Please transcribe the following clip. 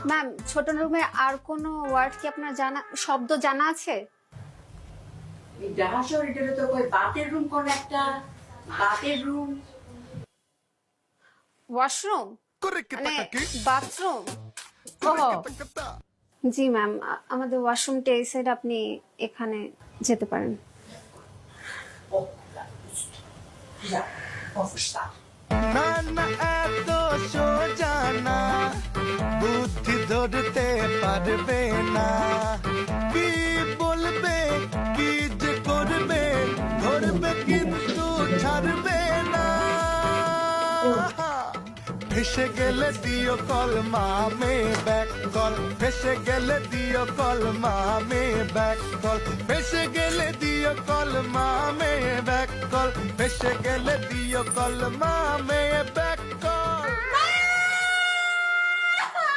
Ma'am, ছোট রুমে আর কোনো ওয়ার্ড কি আপনার জানা, শব্দ জানা আছে? এই ঢাকা শহর এটারে তো কই বাতের রুম কোন একটা বাতের রুম ওয়াশরুম মানে বাথরুম? জি ম্যাম, আমাদের ওয়াশরুমটা এই সাইড, আপনি এখানে যেতে পারেন। না না এত সোজা না, বুদ্ধি ধরতে পারবে না, কি বলবে কি যে করবে, ধরবে কিন্তু ছাড়বে না। ভেসে গেলে দিও কল মামে ব্যাক কল, ভেসে গেলে দিও কল মামে ব্যাক কল, ভেসে গেলে দিও কল মামে ব্যাক কল, ভেসে গেলে দিও কল মামে ব্যাক